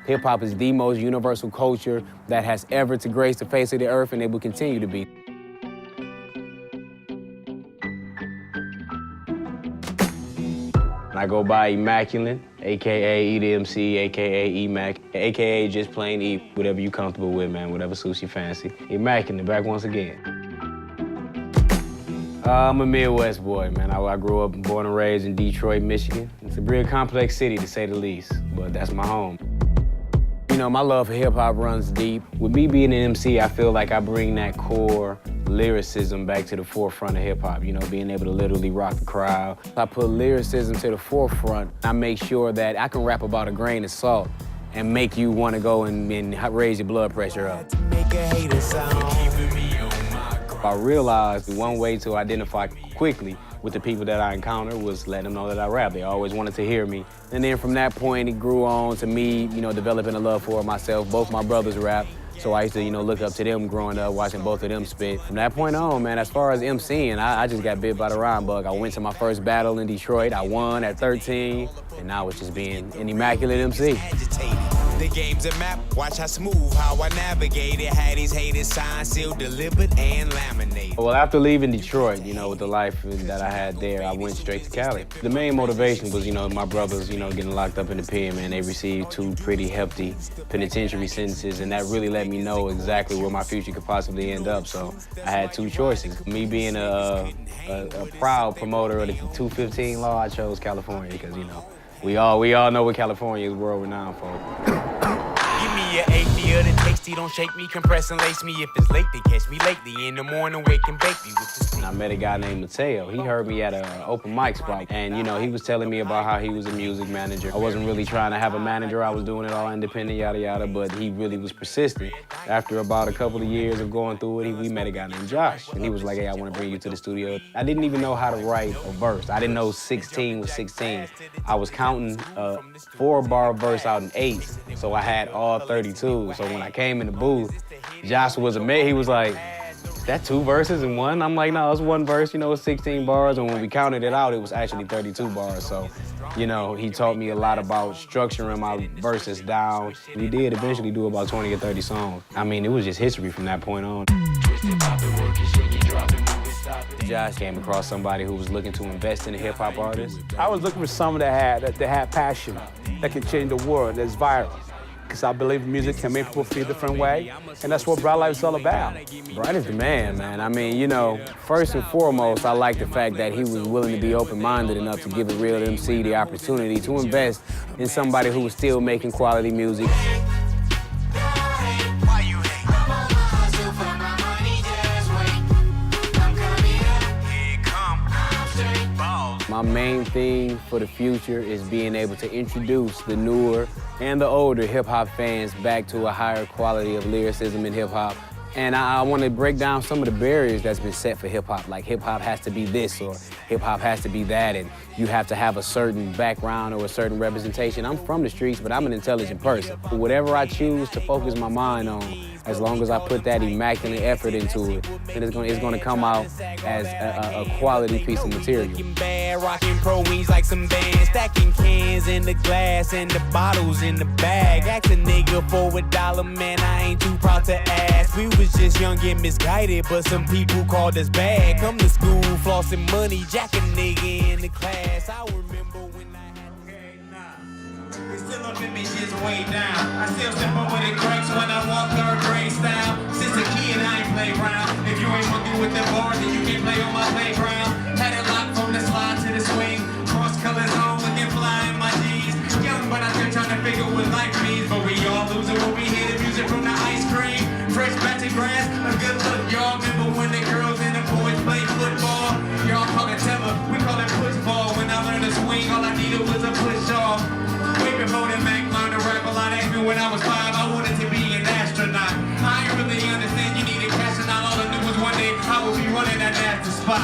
Hip-hop is the most universal culture that has ever to grace the face of the earth, and it will continue to be. I go by Emaculent, AKA E the MC, AKA Emac, AKA just plain E, whatever you comfortable with, man, whatever suits your fancy. Emaculent, back once again. I'm a Midwest boy, man. I grew up, born and raised in Detroit, Michigan. It's a real complex city, to say the least, but that's my home. You know, my love for hip-hop runs deep. With me being an MC, I feel like I bring that core lyricism back to the forefront of hip-hop, you know, being able to literally rock the crowd. I put lyricism to the forefront. I make sure that I can rap about a grain of salt and make you want to go and raise your blood pressure up. I realized the one way to identify quickly with the people that I encounter was letting them know that I rap. They always wanted to hear me. And then from that point, it grew on to me, you know, developing a love for myself. Both my brothers rap, so I used to, you know, look up to them growing up, watching both of them spit. From that point on, man, as far as MCing, I just got bit by the rhyme bug. I went to my first battle in Detroit. I won at 13, and now it's just being an immaculate MC. The game's a map, watch how smooth, how I navigate it. Had these haters signed, sealed, delivered, and laminated. Well, after leaving Detroit, you know, with the life that I had there, I went straight to Cali. The main motivation was, you know, my brothers, you know, getting locked up in the pen, man. They received 2 pretty hefty penitentiary sentences, and that really let me know exactly where my future could possibly end up. So I had 2 choices. Me being a proud promoter of the 215 law, I chose California because, you know, we all know what California is world renowned for. Give me your 8 meal, the tasty, don't shake me, compress and lace me. If it's late, they catch me lately. In the morning, wake and bake me with the steam. I met a guy named Mateo. He heard me at an open mic spot, and you know, he was telling me about how he was a music manager. I wasn't really trying to have a manager. I was doing it all independent, yada yada, but he really was persistent. After about a couple of years of going through it, we met a guy named Josh, and he was like, hey, I want to bring you to the studio. I didn't even know how to write a verse. I didn't know 16 was 16. I was counting a 4-bar verse out in 8s, so I had all 32. So when I came in the booth, Josh was amazed. He was like, is that 2 verses in one? I'm like, no, it's 1 verse, you know, it's 16 bars. And when we counted it out, it was actually 32 bars. So, you know, he taught me a lot about structuring my verses down. We did eventually do about 20 or 30 songs. I mean, it was just history from that point on. Josh came across somebody who was looking to invest in a hip-hop artist. I was looking for someone that had passion, that can change the world, that's viral. Because I believe music can make people feel a different way, and that's what Bright Life is all about. Bright is the man, man. I mean, you know, first and foremost, I like the fact that he was willing to be open-minded enough to give a real MC the opportunity to invest in somebody who was still making quality music. My main thing for the future is being able to introduce the newer and the older hip-hop fans back to a higher quality of lyricism in hip-hop. And I want to break down some of the barriers that's been set for hip-hop, like hip-hop has to be this or hip-hop has to be that, and you have to have a certain background or a certain representation. I'm from the streets, but I'm an intelligent person. Whatever I choose to focus my mind on, as long as I put that immaculate effort into it, then it's gonna come out as a quality piece of material. Rocking pro wings like some bands, stacking cans in the glass and the bottles in the bag. Ask a nigga for $1, man, I ain't too proud to ask. We was just young and misguided, but some people called us bad. Come to school, flossing money, jack a nigga in the class. I remember when I had... We still up in me shit's way down. I still step up with the cracks when I walk third grade style. Since a kid I ain't play around. If you ain't working with them bars, then you can't play on my playground. Had it locked from the slide to the swing. Cross colors on, looking fly in my jeans. Young, but I'm still trying to figure what life means. But we all losing when we hear the music from the ice cream. Fresh batch of grass, a good look. Y'all remember when the girls and the boys played football? Y'all call it tether, we call it push ball. When I learned to swing, all I needed was a push off. Way before the Mac learned to rap a lot. Asked me when I was 5, I wanted to be an astronaut. I ain't really understand you needed cash, and all I knew was one day I would be running that NASA spot.